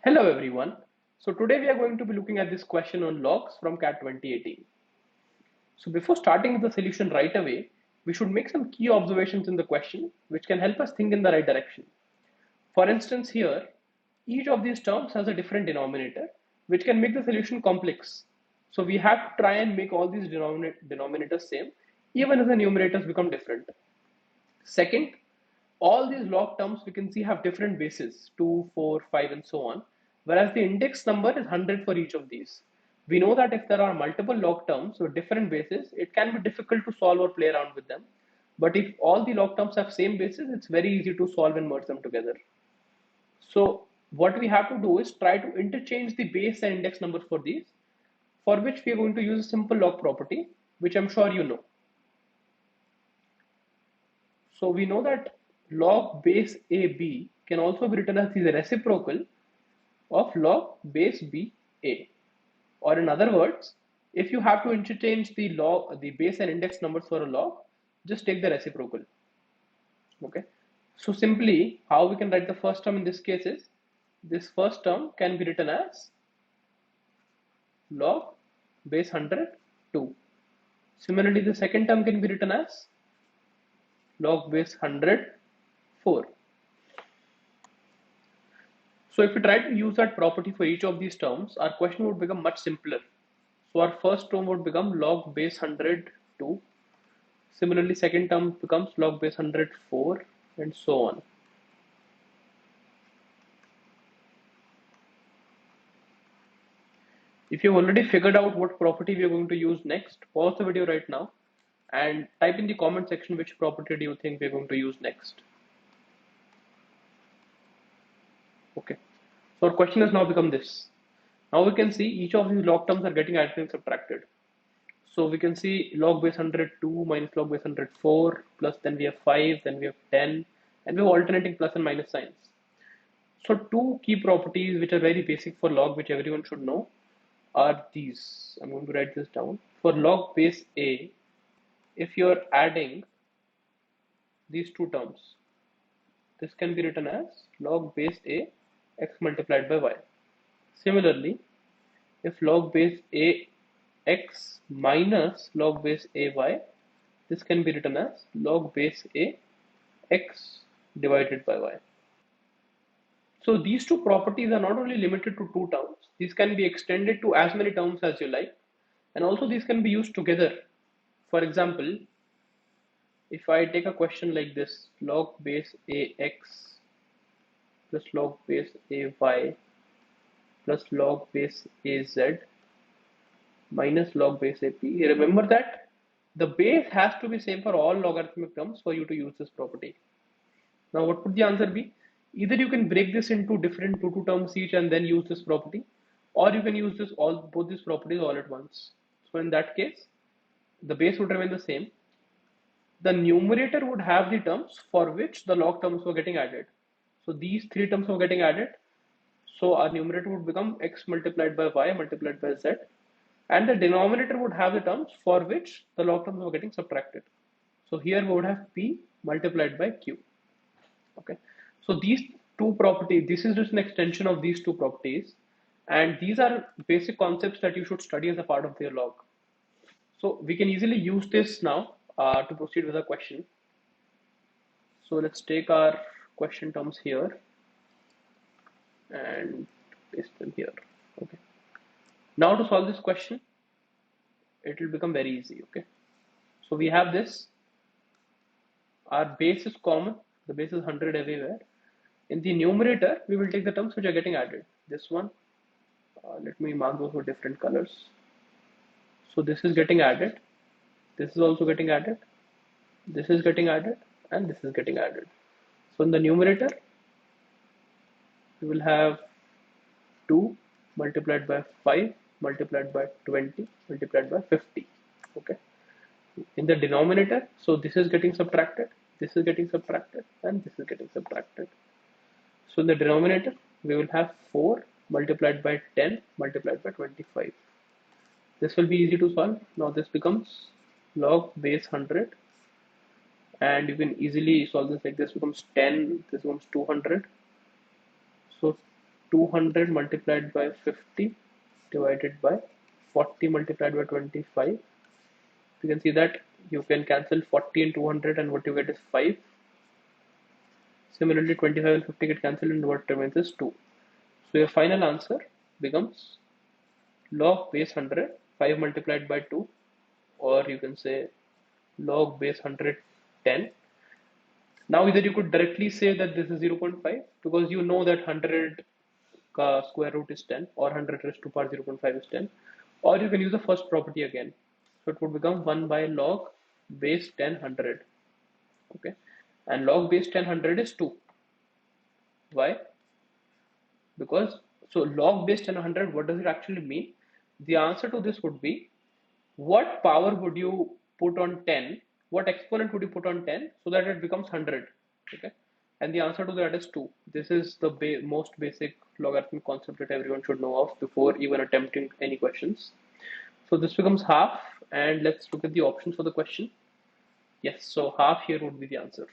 Hello everyone. So today we are going to be looking at this question on logs from CAT 2018. So before starting with the solution right away, we should make some key observations in the question which can help us think in the right direction. For instance here, each of these terms has a different denominator which can make the solution complex. So we have to try and make all these denominators same even if the numerators become different. Second, all these log terms we can see have different bases 2, 4, 5 and so on, whereas the index number is 100 for each of these. We know that if there are multiple log terms with different bases, it can be difficult to solve or play around with them. But if all the log terms have same bases, it's very easy to solve and merge them together. So what we have to do is try to interchange the base and index numbers for these, for which we are going to use a simple log property, which I'm sure you know. So we know that log base AB can also be written as the reciprocal of log base BA. Or in other words, if you have to interchange the base and index numbers for a log, just take the reciprocal. Okay. So simply how we can write the first term in this case is this first term can be written as log base 100 2. Similarly, the second term can be written as log base 100 4. So if we try to use that property for each of these terms, our question would become much simpler. So our first term would become log base 100 2. Similarly, second term becomes log base 100 4 and so on. If you've already figured out what property we are going to use next, pause the video right now and type in the comment section which property do you think we're going to use next. Okay. So our question has now become this. Now we can see each of these log terms are getting added and subtracted. So we can see log base 102 minus log base 104 plus then we have 5, then we have 10 and we have alternating plus and minus signs. So two key properties which are very basic for log which everyone should know are these. I'm going to write this down. For log base A, if you're adding these two terms, this can be written as log base A x multiplied by y. Similarly, if log base A x minus log base ay, this can be written as log base a x divided by y. So these two properties are not only limited to two terms, these can be extended to as many terms as you like, and also these can be used together. For example, if I take a question like this, log base ax plus log base ay plus log base az minus log base ap. Remember that the base has to be same for all logarithmic terms for you to use this property. Now what would the answer be? Either you can break this into different two terms each and then use this property, or you can use this all both these properties all at once. So in that case, the base would remain the same. The numerator would have the terms for which the log terms were getting added. So these three terms were getting added. So our numerator would become x multiplied by y multiplied by z, and the denominator would have the terms for which the log terms were getting subtracted. So here we would have p multiplied by q. Okay, so these two properties, this is just an extension of these two properties, and these are basic concepts that you should study as a part of your log. So we can easily use this now to proceed with the question. So let's take our question terms here and paste them here. Okay, now to solve this question, it will become very easy. Okay, so we have this. Our base is common, the base is 100 everywhere. In the numerator, we will take the terms which are getting added. This one, let me mark those with different colors. So this is getting added, this is also getting added, this is getting added, and this is getting added. So in the numerator, we will have 2 multiplied by 5 multiplied by 20 multiplied by 50. Okay. In the denominator, so this is getting subtracted, this is getting subtracted, and this is getting subtracted. So in the denominator, we will have 4 multiplied by 10 multiplied by 25. This will be easy to solve. Now this becomes log base 100, and you can easily solve this like this becomes 10, this becomes 200. So 200 multiplied by 50 divided by 40 multiplied by 25. You can see that you can cancel 40 and 200 and what you get is 5. Similarly 25 and 50 get cancelled and what remains is 2. So your final answer becomes log base 100, 5 multiplied by 2, or you can say log base 110. Now either you could directly say that this is 0.5 because you know that 100 square root is 10 or 100 raised to power 0.5 is 10, or you can use the first property again. So it would become 1 by log base 10 100. Okay, and log base 10 100 is 2. Why? Because so log base 10 100, what does it actually mean? The answer to this would be what power would you put on 10, what exponent would you put on 10 so that it becomes 100. Okay, and the answer to that is 2. This is the most basic logarithmic concept that everyone should know of before even attempting any questions. So this becomes half, and let's look at the options for the question. Yes, so half here would be the answer.